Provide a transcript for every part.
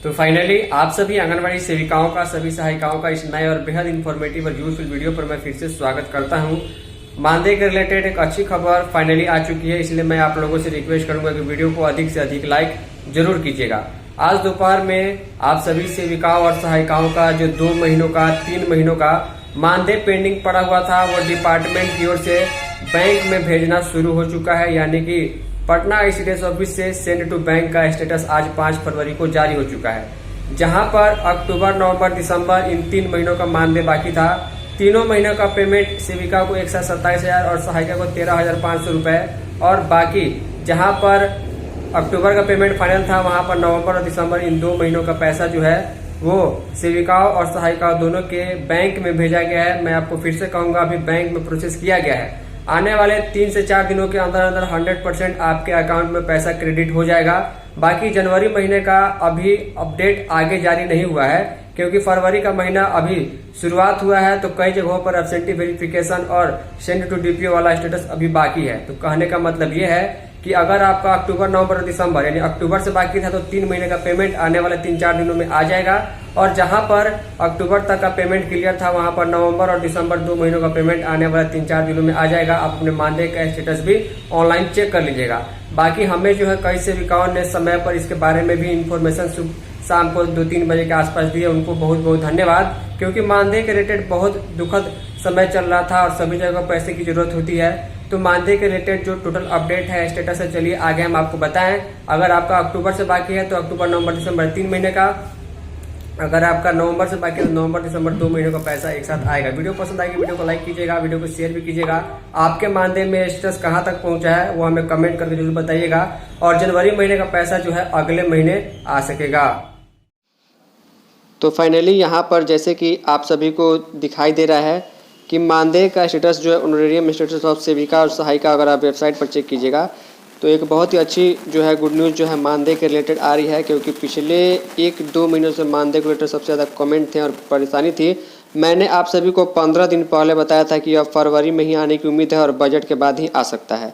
तो फाइनली आप सभी आंगनबाड़ी सेविकाओं का, सभी सहायिकाओं का इस नए और बेहद इन्फॉर्मेटिव और यूजफुल वीडियो पर मैं फिर से स्वागत करता हूं। मानदेय के रिलेटेड एक अच्छी खबर फाइनली आ चुकी है, इसलिए मैं आप लोगों से रिक्वेस्ट करूंगा कि वीडियो को अधिक से अधिक लाइक जरूर कीजिएगा। आज दोपहर में आप सभी सेविकाओं और सहायिकाओं का जो 2 महीनों का 3 महीनों का मानदेय पेंडिंग पड़ा हुआ था वो डिपार्टमेंट की ओर से बैंक में भेजना शुरू हो चुका है। यानी कि पटना आईसीडीएस ऑफिस से सेंड टू बैंक का स्टेटस आज 5 फरवरी को जारी हो चुका है। जहां पर अक्टूबर, नवंबर, दिसंबर इन 3 महीनों का मानदेय बाकी था। तीनों महीनों का पेमेंट सेविका को 1,27,000 और सहायिका को 13,500 रुपए और बाकी जहां पर अक्टूबर का पेमेंट फाइनल था वहां पर नवंबर और दिसंबर इन 2 महीनों का पैसा जो है वो सेविकाओं और सहायिकाओं दोनों के बैंक में भेजा गया है। मैं आपको फिर से कहूंगा अभी बैंक में प्रोसेस किया गया है। आने वाले 3 से 4 दिनों के अंदर अंदर 100% आपके अकाउंट में पैसा क्रेडिट हो जाएगा। बाकी जनवरी महीने का अभी अपडेट आगे जारी नहीं हुआ है, क्योंकि फरवरी का महीना अभी शुरुआत हुआ है। तो कई जगहों पर एब्सेंटी वेरिफिकेशन और सेंड टू डीपीओ वाला स्टेटस अभी बाकी है। तो कहने का मतलब ये है कि अगर आपका अक्टूबर, नवंबर और दिसंबर यानी अक्टूबर से बाकी था तो 3 महीने का पेमेंट आने वाले 3-4 दिनों में आ जाएगा। और जहां पर अक्टूबर तक का पेमेंट क्लियर था वहां पर नवंबर और दिसंबर 2 महीनों का पेमेंट आने वाले 3-4 दिनों में आ जाएगा। आप अपने मानदेय का स्टेटस भी ऑनलाइन चेक कर लीजिएगा। बाकी हमें जो है कई सेविकाओं ने समय पर इसके बारे में भी इंफॉर्मेशन शाम को 2-3 बजे के आसपास दिए, उनको बहुत बहुत धन्यवाद। क्योंकि मानदेय के रिलेटेड बहुत दुखद समय चल रहा था और सभी जगह पैसे की जरूरत होती है। तो मानदेय के रिलेटेड जो टोटल अपडेट है, स्टेटस है, चलिए आगे हम आपको बताएं। अगर आपका अक्टूबर से बाकी है तो अक्टूबर, नवंबर, दिसंबर 3 महीने का। अगर आपका नवंबर से बाकी है तो नवंबर, दिसंबर 2 महीनों का पैसा एक साथ आएगा। वीडियो पसंद आएगी वीडियो को लाइक कीजिएगा, वीडियो को शेयर भी कीजिएगा। आपके मानदेय में स्टेटस कहां तक पहुंचा है वो हमें कमेंट करके जरूर बताइएगा। और जनवरी महीने का पैसा जो है अगले महीने आ सकेगा। तो फाइनली यहाँ पर जैसे कि आप सभी को दिखाई दे रहा है कि मानदेय का स्टेटस जो है ऑनरेरियम स्टेटस ऑफ सेविका और सहायिका, अगर आप वेबसाइट पर चेक कीजिएगा तो एक बहुत ही अच्छी जो है गुड न्यूज़ जो है मानदेय के रिलेटेड आ रही है। क्योंकि पिछले 1-2 महीनों से मानदेय के रिलेटेड सबसे ज़्यादा कमेंट थे और परेशानी थी। मैंने आप सभी को 15 दिन पहले बताया था कि अब फरवरी में ही आने की उम्मीद है और बजट के बाद ही आ सकता है।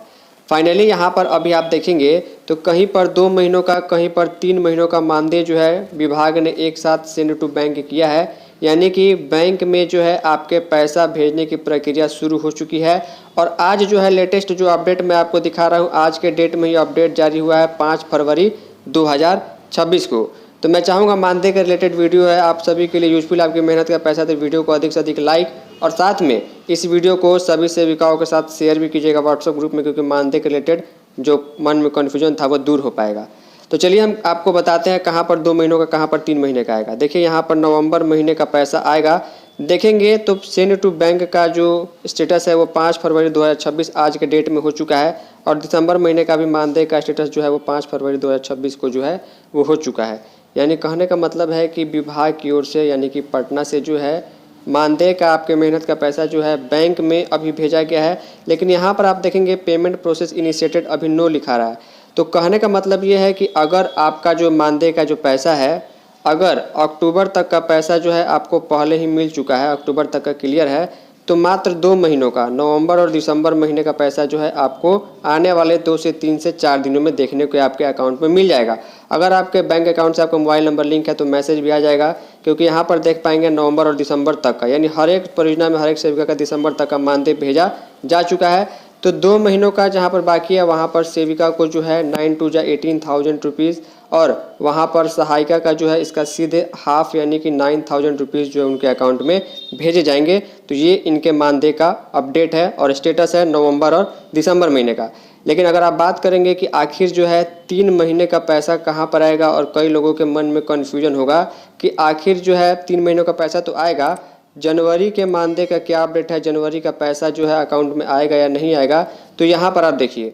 फाइनली यहाँ पर अभी आप देखेंगे तो कहीं पर 2 महीनों का, कहीं पर 3 महीनों का मानदेय जो है विभाग ने एक साथ सेंड टू बैंक किया है। यानी कि बैंक में जो है आपके पैसा भेजने की प्रक्रिया शुरू हो चुकी है। और आज जो है लेटेस्ट जो अपडेट मैं आपको दिखा रहा हूँ, आज के डेट में ही अपडेट जारी हुआ है 5 फरवरी 2026 को। तो मैं चाहूँगा मानदेय के रिलेटेड वीडियो है आप सभी के लिए यूजफुल, आपकी मेहनत का पैसा, तो वीडियो को अधिक से अधिक लाइक और साथ में इस वीडियो को सभी सेविकाओं के साथ शेयर भी कीजिएगा व्हाट्सएप ग्रुप में, क्योंकि मानदेय के रिलेटेड जो मन में कन्फ्यूजन था वो दूर हो पाएगा। तो चलिए हम आपको बताते हैं कहाँ पर 2 महीनों का, कहाँ पर 3 महीने का आएगा। देखिए यहाँ पर नवंबर महीने का पैसा आएगा। देखेंगे तो सेंड टू बैंक का जो स्टेटस है वो 5 फरवरी 2026 आज के डेट में हो चुका है। और दिसंबर महीने का भी मानदेय का स्टेटस जो है वो 5 फरवरी 2026 को जो है वो हो चुका है। यानी कहने का मतलब है कि विभाग की ओर से यानी कि पटना से जो है मानदेय का आपके मेहनत का पैसा जो है बैंक में अभी भेजा गया है। लेकिन यहाँ पर आप देखेंगे पेमेंट प्रोसेस इनिशिएटेड अभी नो लिखा रहा है। तो कहने का मतलब ये है कि अगर आपका जो मानदेय का जो पैसा है, अगर अक्टूबर तक का पैसा जो है आपको पहले ही मिल चुका है, अक्टूबर तक का क्लियर है, तो मात्र 2 महीनों का नवंबर और दिसंबर महीने का पैसा जो है आपको आने वाले 2 से 3 से 4 दिनों में देखने को आपके अकाउंट में मिल जाएगा। अगर आपके बैंक अकाउंट से आपका मोबाइल नंबर लिंक है तो मैसेज भी आ जाएगा, क्योंकि यहाँ पर देख पाएंगे नवंबर और दिसंबर तक का, यानी हर एक परियोजना में हर एक सेविका का दिसंबर तक का मानदेय भेजा जा चुका है। तो 2 महीनों का जहाँ पर बाकी है वहाँ पर सेविका को जो है 9 या 18,000 रुपीज़ और वहाँ पर सहायिका का जो है इसका सीधे हाफ यानी कि 9,000 रुपीज़ जो है उनके अकाउंट में भेजे जाएंगे। तो ये इनके मानदेय का अपडेट है और स्टेटस है नवंबर और दिसंबर महीने का। लेकिन अगर आप बात करेंगे कि आखिर जो है 3 महीने का पैसा कहाँ पर आएगा, और कई लोगों के मन में कन्फ्यूजन होगा कि आखिर जो है 3 महीनों का पैसा तो आएगा, जनवरी के मानदेय का क्या अपडेट है, जनवरी का पैसा जो है अकाउंट में आएगा या नहीं आएगा। तो यहाँ पर आप देखिए,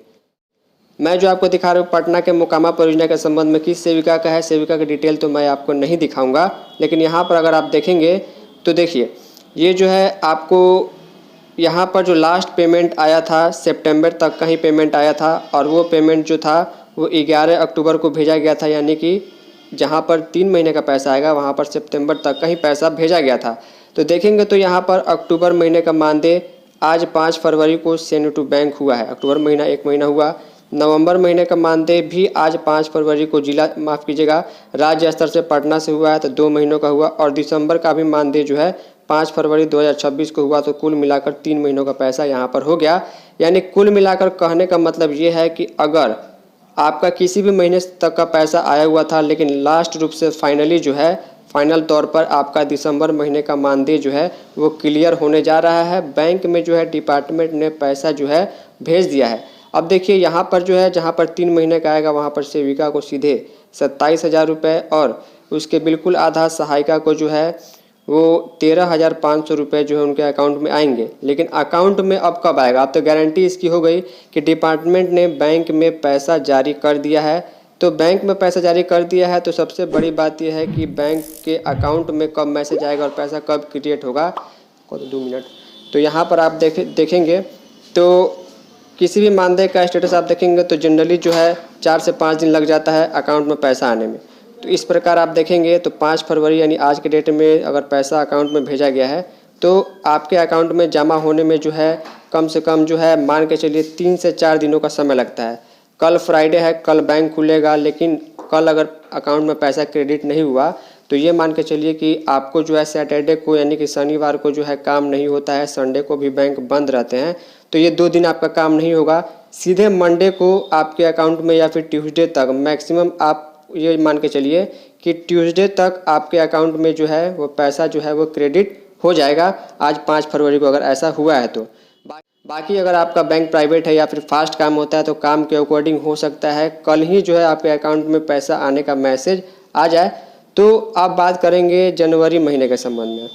मैं जो आपको दिखा रहा हूँ पटना के मोकामा परियोजना के संबंध में किस सेविका का है, सेविका की डिटेल तो मैं आपको नहीं दिखाऊंगा। लेकिन यहाँ पर अगर आप देखेंगे तो देखिए ये जो है आपको यहाँ पर जो लास्ट पेमेंट आया था सितंबर तक का ही पेमेंट आया था, और वो पेमेंट जो था वो 11 अक्टूबर को भेजा गया था। यानी कि जहाँ पर 3 महीने का पैसा आएगा वहाँ पर सितंबर तक का ही पैसा भेजा गया था। तो देखेंगे तो यहाँ पर अक्टूबर महीने का मानदेय आज 5 फरवरी को सेंड टू बैंक हुआ है। अक्टूबर महीना 1 महीना हुआ, नवंबर महीने का मानदेय भी आज 5 फरवरी को राज्य स्तर से पटना से हुआ है, तो 2 महीनों का हुआ। और दिसंबर का भी मानदेय जो है 5 फरवरी 2026 को हुआ, तो कुल मिलाकर 3 महीनों का पैसा यहाँ पर हो गया। यानी कुल मिलाकर कहने का मतलब ये है कि अगर आपका किसी भी महीने तक का पैसा आया हुआ था, लेकिन लास्ट रूप से फाइनल तौर पर आपका दिसंबर महीने का मानदेय जो है वो क्लियर होने जा रहा है। बैंक में जो है डिपार्टमेंट ने पैसा जो है भेज दिया है। अब देखिए यहाँ पर जो है, जहाँ पर 3 महीने का आएगा वहाँ पर सेविका को सीधे 27,000 रुपये और उसके बिल्कुल आधा सहायिका को जो है वो 13,500 रुपये जो है उनके अकाउंट में आएंगे। लेकिन अकाउंट में अब कब आएगा? अब तो गारंटी इसकी हो गई कि डिपार्टमेंट ने बैंक में पैसा जारी कर दिया है। तो बैंक में पैसा जारी कर दिया है, तो सबसे बड़ी बात यह है कि बैंक के अकाउंट में कब मैसेज आएगा और पैसा कब क्रिएट होगा। 2 मिनट। तो यहाँ पर आप देखेंगे तो किसी भी मानदेय का स्टेटस आप देखेंगे तो जनरली जो है 4 से 5 दिन लग जाता है अकाउंट में पैसा आने में। तो इस प्रकार आप देखेंगे तो 5 फरवरी यानी आज के डेट में अगर पैसा अकाउंट में भेजा गया है तो आपके अकाउंट में जमा होने में जो है कम से कम जो है मान के चलिए 3 से 4 दिनों का समय लगता है। कल फ्राइडे है, कल बैंक खुलेगा, लेकिन कल अगर अकाउंट में पैसा क्रेडिट नहीं हुआ तो ये मान के चलिए कि आपको जो है सैटरडे को यानी कि शनिवार को जो है काम नहीं होता है, संडे को भी बैंक बंद रहते हैं, तो ये 2 दिन आपका काम नहीं होगा। सीधे मंडे को आपके अकाउंट में या फिर ट्यूसडे तक मैक्सिमम आप ये मान के चलिए कि ट्यूसडे तक आपके अकाउंट में जो है वो पैसा जो है वो क्रेडिट हो जाएगा आज 5 फरवरी को अगर ऐसा हुआ है तो। बाकी अगर आपका बैंक प्राइवेट है या फिर फास्ट काम होता है तो काम के अकॉर्डिंग हो सकता है कल ही जो है आपके अकाउंट में पैसा आने का मैसेज आ जाए। तो आप बात करेंगे जनवरी महीने के संबंध में।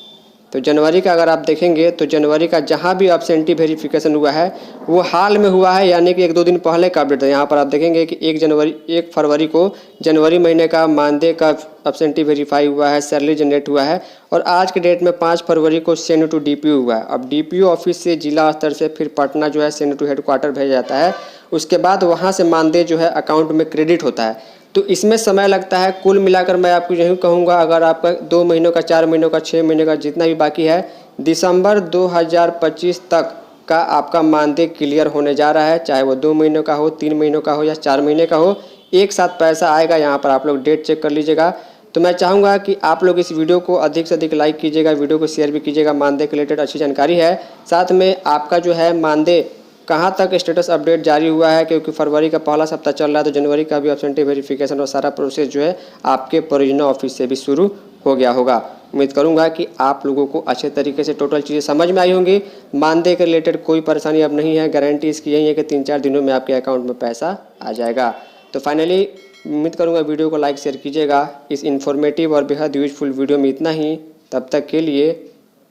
तो जनवरी का अगर आप देखेंगे तो जनवरी का जहां भी एब्सेंटी वेरिफिकेशन हुआ है वो हाल में हुआ है, यानी कि 1-2 दिन पहले का अपडेट है। यहाँ पर आप देखेंगे कि 1 फरवरी को जनवरी महीने का मानदेय का एब्सेंटी वेरीफाई हुआ है, सैलरी जनरेट हुआ है। और आज के डेट में 5 फरवरी को सेंड टू डीपीओ हुआ है। अब डीपीओ ऑफिस से जिला स्तर से फिर पटना जो है सेंड टू हेडक्वार्टर भेजा जाता है, उसके बाद वहाँ से मानदेय जो है अकाउंट में क्रेडिट होता है। तो इसमें समय लगता है। कुल मिलाकर मैं आपको यही कहूँगा, अगर आपका 2 महीनों का, 4 महीनों का, 6 महीने का जितना भी बाकी है, दिसंबर 2025 तक का आपका मानदेय क्लियर होने जा रहा है। चाहे वो 2 महीनों का हो, 3 महीनों का हो या 4 महीने का हो, एक साथ पैसा आएगा। यहाँ पर आप लोग डेट चेक कर लीजिएगा। तो मैं चाहूँगा कि आप लोग इस वीडियो को अधिक से अधिक लाइक कीजिएगा, वीडियो को शेयर भी कीजिएगा। मानदेय के रिलेटेड अच्छी जानकारी है। साथ में आपका जो है मानदेय कहाँ तक स्टेटस अपडेट जारी हुआ है, क्योंकि फरवरी का पहला सप्ताह चल रहा है, तो जनवरी का भी एब्सेंटी वेरिफिकेशन और सारा प्रोसेस जो है आपके परियोजना ऑफिस से भी शुरू हो गया होगा। उम्मीद करूंगा कि आप लोगों को अच्छे तरीके से टोटल चीज़ें समझ में आई होंगी। मानदेय के रिलेटेड कोई परेशानी अब नहीं है। गारंटी इसकी यही है कि 3-4 दिनों में आपके अकाउंट में पैसा आ जाएगा। तो फाइनली उम्मीद करूंगा वीडियो को लाइक शेयर कीजिएगा। इस इन्फॉर्मेटिव और बेहद यूजफुल वीडियो में इतना ही। तब तक के लिए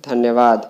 धन्यवाद।